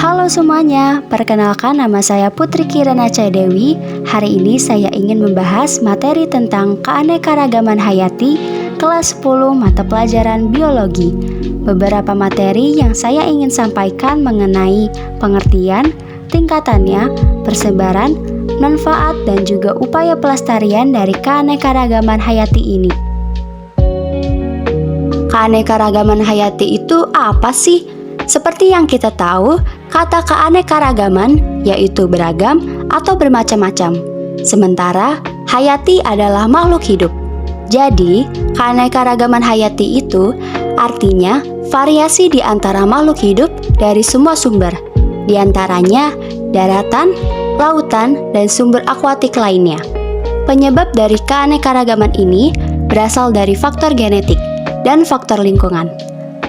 Halo semuanya, perkenalkan nama saya Putri Kirana Dewi. Hari ini saya ingin membahas materi tentang keanekaragaman hayati kelas 10 mata pelajaran biologi. Beberapa materi yang saya ingin sampaikan mengenai pengertian, tingkatannya, persebaran, manfaat, dan juga upaya pelestarian dari keanekaragaman hayati ini. Keanekaragaman hayati itu apa sih? Seperti yang kita tahu, kata keanekaragaman yaitu beragam atau bermacam-macam. Sementara hayati adalah makhluk hidup. Jadi, keanekaragaman hayati itu artinya variasi di antara makhluk hidup dari semua sumber, di antaranya daratan, lautan, dan sumber akuatik lainnya. Penyebab dari keanekaragaman ini berasal dari faktor genetik dan faktor lingkungan.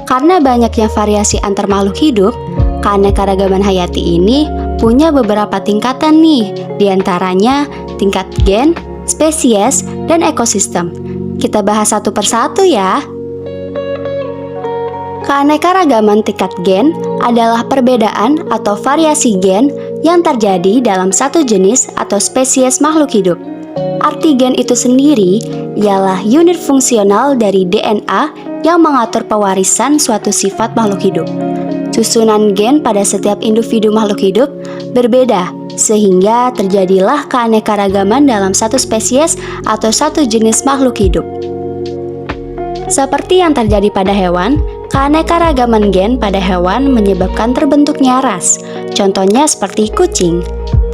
Karena banyaknya variasi antar makhluk hidup, keanekaragaman hayati ini punya beberapa tingkatan nih, diantaranya tingkat gen, spesies, dan ekosistem. Kita bahas satu persatu ya. Keanekaragaman tingkat gen adalah perbedaan atau variasi gen yang terjadi dalam satu jenis atau spesies makhluk hidup. Arti gen itu sendiri ialah unit fungsional dari DNA yang mengatur pewarisan suatu sifat makhluk hidup. Susunan gen pada setiap individu makhluk hidup berbeda, sehingga terjadilah keanekaragaman dalam satu spesies atau satu jenis makhluk hidup. Seperti yang terjadi pada hewan, keanekaragaman gen pada hewan menyebabkan terbentuknya ras. Contohnya seperti kucing,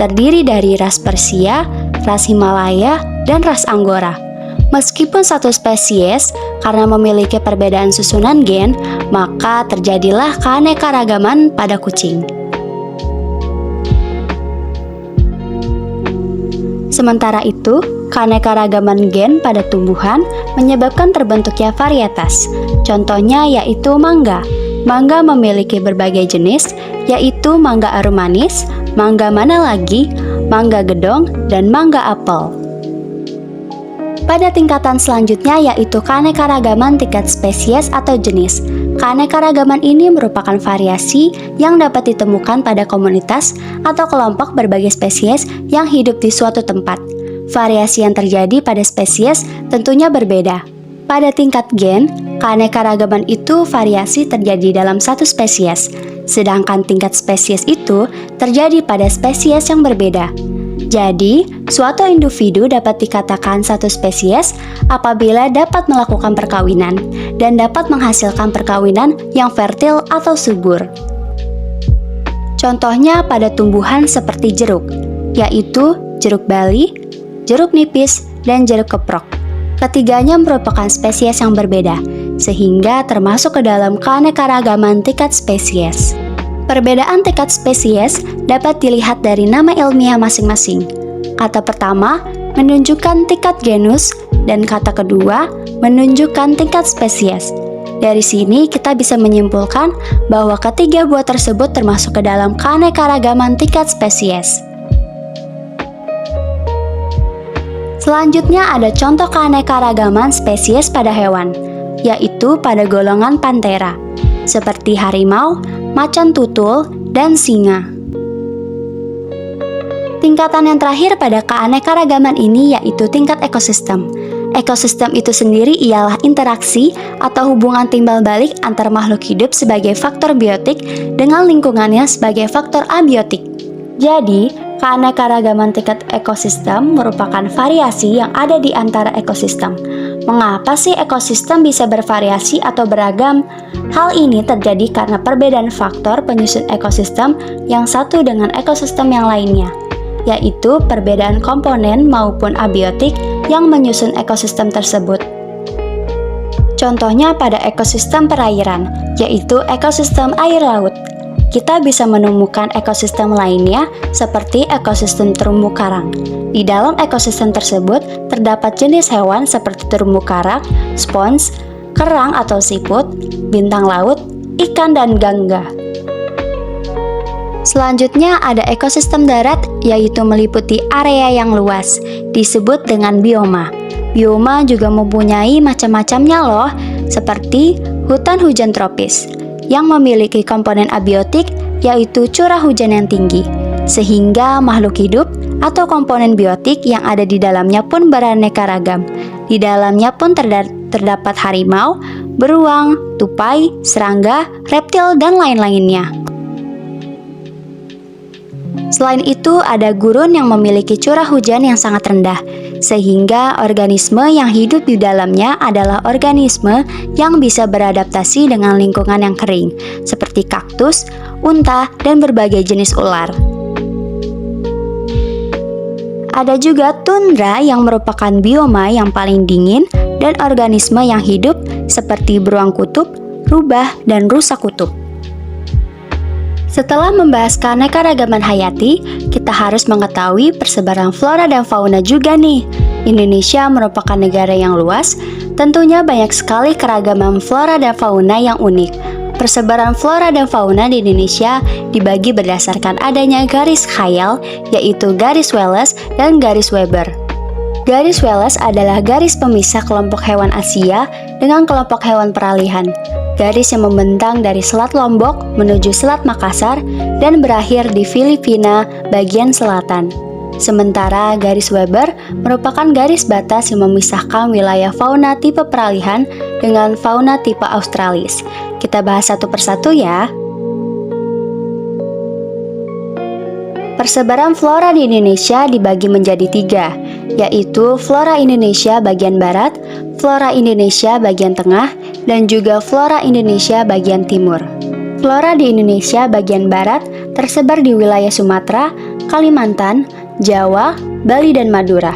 terdiri dari ras Persia, ras Himalaya, dan ras Anggora. Meskipun satu spesies, karena memiliki perbedaan susunan gen, maka terjadilah keanekaragaman pada kucing. Sementara itu, keanekaragaman gen pada tumbuhan menyebabkan terbentuknya varietas. Contohnya yaitu mangga. Mangga memiliki berbagai jenis, yaitu mangga arum manis, mangga mana lagi, mangga gedong, dan mangga apel. Pada tingkatan selanjutnya yaitu keanekaragaman tingkat spesies atau jenis. Keanekaragaman ini merupakan variasi yang dapat ditemukan pada komunitas atau kelompok berbagai spesies yang hidup di suatu tempat. Variasi yang terjadi pada spesies tentunya berbeda. Pada tingkat gen, keanekaragaman itu variasi terjadi dalam satu spesies, sedangkan tingkat spesies itu terjadi pada spesies yang berbeda. Jadi, suatu individu dapat dikatakan satu spesies apabila dapat melakukan perkawinan dan dapat menghasilkan perkawinan yang fertil atau subur. Contohnya pada tumbuhan seperti jeruk, yaitu jeruk bali, jeruk nipis, dan jeruk keprok. Ketiganya merupakan spesies yang berbeda, sehingga termasuk ke dalam keanekaragaman tingkat spesies. Perbedaan tingkat spesies dapat dilihat dari nama ilmiah masing-masing. Kata pertama menunjukkan tingkat genus dan kata kedua menunjukkan tingkat spesies. Dari sini kita bisa menyimpulkan bahwa ketiga buah tersebut termasuk ke dalam keanekaragaman tingkat spesies. Selanjutnya ada contoh keanekaragaman spesies pada hewan, yaitu pada golongan Panthera, seperti harimau, macan tutul, dan singa. Tingkatan yang terakhir pada keanekaragaman ini yaitu tingkat ekosistem. Ekosistem itu sendiri ialah interaksi atau hubungan timbal balik antar makhluk hidup sebagai faktor biotik dengan lingkungannya sebagai faktor abiotik. Jadi, keanekaragaman tingkat ekosistem merupakan variasi yang ada di antara ekosistem. Mengapa sih ekosistem bisa bervariasi atau beragam? Hal ini terjadi karena perbedaan faktor penyusun ekosistem yang satu dengan ekosistem yang lainnya, yaitu perbedaan komponen maupun abiotik yang menyusun ekosistem tersebut. Contohnya pada ekosistem perairan, yaitu ekosistem air laut. Kita bisa menemukan ekosistem lainnya seperti ekosistem terumbu karang. Di dalam ekosistem tersebut terdapat jenis hewan seperti terumbu karang, spons, kerang atau siput, bintang laut, ikan, dan gangga. Selanjutnya ada ekosistem darat, yaitu meliputi area yang luas, disebut dengan bioma. Bioma juga mempunyai macam-macamnya loh, seperti hutan hujan tropis, yang memiliki komponen abiotik yaitu curah hujan yang tinggi, sehingga makhluk hidup atau komponen biotik yang ada di dalamnya pun beraneka ragam. Di dalamnya pun terdapat harimau, beruang, tupai, serangga, reptil, dan lain-lainnya. Selain itu, ada gurun yang memiliki curah hujan yang sangat rendah, sehingga organisme yang hidup di dalamnya adalah organisme yang bisa beradaptasi dengan lingkungan yang kering, seperti kaktus, unta, dan berbagai jenis ular. Ada juga tundra yang merupakan bioma yang paling dingin dan organisme yang hidup seperti beruang kutub, rubah, dan rusa kutub. Setelah membahas keanekaragaman hayati, kita harus mengetahui persebaran flora dan fauna juga nih. Indonesia merupakan negara yang luas, tentunya banyak sekali keragaman flora dan fauna yang unik. Persebaran flora dan fauna di Indonesia dibagi berdasarkan adanya garis khayal, yaitu garis Wallace dan garis Weber. Garis Wallace adalah garis pemisah kelompok hewan Asia dengan kelompok hewan peralihan. Garis yang membentang dari Selat Lombok menuju Selat Makassar dan berakhir di Filipina bagian selatan. Sementara garis Weber merupakan garis batas yang memisahkan wilayah fauna tipe peralihan dengan fauna tipe Australis. Kita bahas satu persatu ya. Persebaran flora di Indonesia dibagi menjadi 3, yaitu flora Indonesia bagian barat, flora Indonesia bagian tengah, dan juga flora Indonesia bagian timur. Flora di Indonesia bagian barat tersebar di wilayah Sumatera, Kalimantan, Jawa, Bali, dan Madura.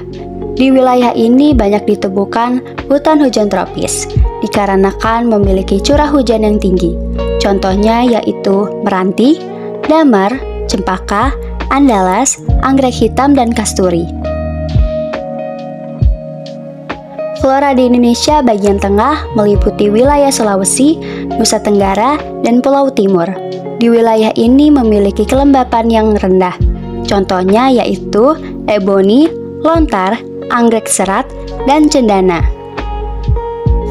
Di wilayah ini banyak ditemukan hutan hujan tropis, dikarenakan memiliki curah hujan yang tinggi. Contohnya yaitu Meranti, Damar, Cempaka, Andalas, anggrek hitam, dan kasturi. Flora di Indonesia bagian tengah meliputi wilayah Sulawesi, Nusa Tenggara, dan Pulau Timur. Di wilayah ini memiliki kelembapan yang rendah. Contohnya yaitu eboni, lontar, anggrek serat, dan cendana.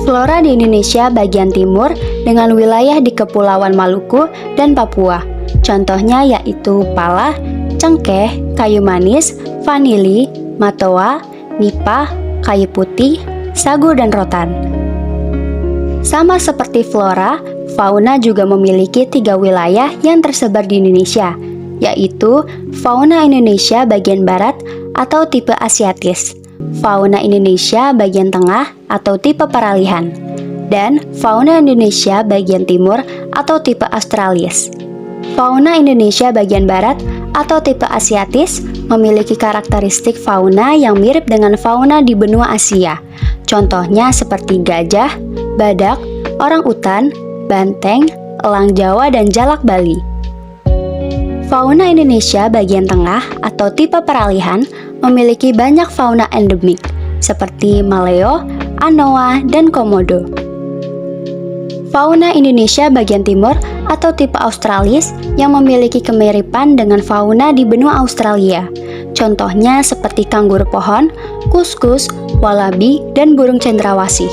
Flora di Indonesia bagian timur dengan wilayah di Kepulauan Maluku dan Papua. Contohnya yaitu pala, cengkeh, kayu manis, vanili, matoa, nipah, kayu putih, sagu, dan rotan. Sama seperti flora, fauna juga memiliki 3 wilayah yang tersebar di Indonesia, yaitu fauna Indonesia bagian barat atau tipe Asiatis, fauna Indonesia bagian tengah atau tipe peralihan, dan fauna Indonesia bagian timur atau tipe Australis. Fauna Indonesia bagian barat atau tipe Asiatis memiliki karakteristik fauna yang mirip dengan fauna di benua Asia. Contohnya seperti gajah, badak, orang utan, banteng, elang Jawa, dan jalak Bali. Fauna Indonesia bagian tengah atau tipe peralihan memiliki banyak fauna endemik seperti maleo, anoa, dan komodo. Fauna Indonesia bagian timur atau tipe Australis yang memiliki kemiripan dengan fauna di benua Australia. Contohnya seperti kanguru pohon, kuskus, walabi, dan burung cendrawasih.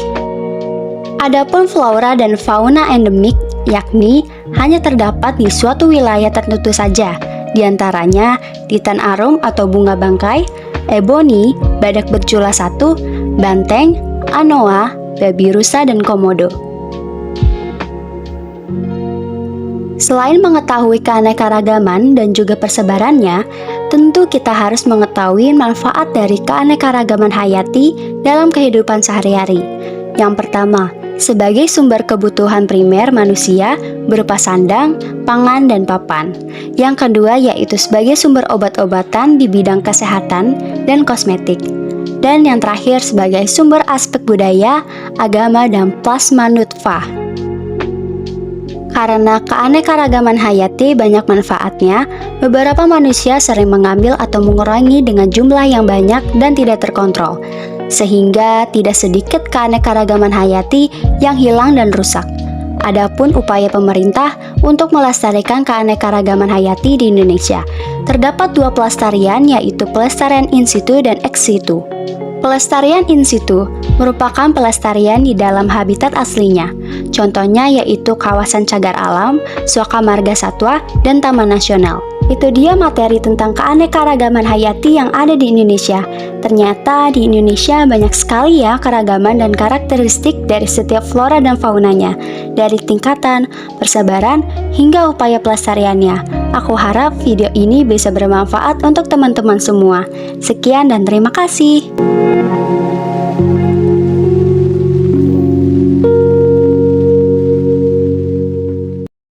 Adapun flora dan fauna endemik yakni hanya terdapat di suatu wilayah tertentu saja, diantaranya titan arum atau bunga bangkai, eboni, badak bercula 1, banteng, anoa, babi rusa, dan komodo. Selain mengetahui keanekaragaman dan juga persebarannya, tentu kita harus mengetahui manfaat dari keanekaragaman hayati dalam kehidupan sehari-hari. Yang pertama, sebagai sumber kebutuhan primer manusia berupa sandang, pangan, dan papan. Yang kedua yaitu sebagai sumber obat-obatan di bidang kesehatan dan kosmetik. Dan yang terakhir sebagai sumber aspek budaya, agama, dan plasma nutfah. Karena keanekaragaman hayati banyak manfaatnya, beberapa manusia sering mengambil atau mengurangi dengan jumlah yang banyak dan tidak terkontrol, sehingga tidak sedikit keanekaragaman hayati yang hilang dan rusak. Adapun upaya pemerintah untuk melestarikan keanekaragaman hayati di Indonesia, terdapat 2 pelestarian yaitu pelestarian in situ dan ex situ. Pelestarian in situ merupakan pelestarian di dalam habitat aslinya. Contohnya yaitu kawasan cagar alam, suaka marga satwa, dan taman nasional. Itu dia materi tentang keanekaragaman hayati yang ada di Indonesia. Ternyata di Indonesia banyak sekali ya keragaman dan karakteristik dari setiap flora dan faunanya, dari tingkatan, persebaran, hingga upaya pelestariannya. Aku harap video ini bisa bermanfaat untuk teman-teman semua. Sekian dan terima kasih.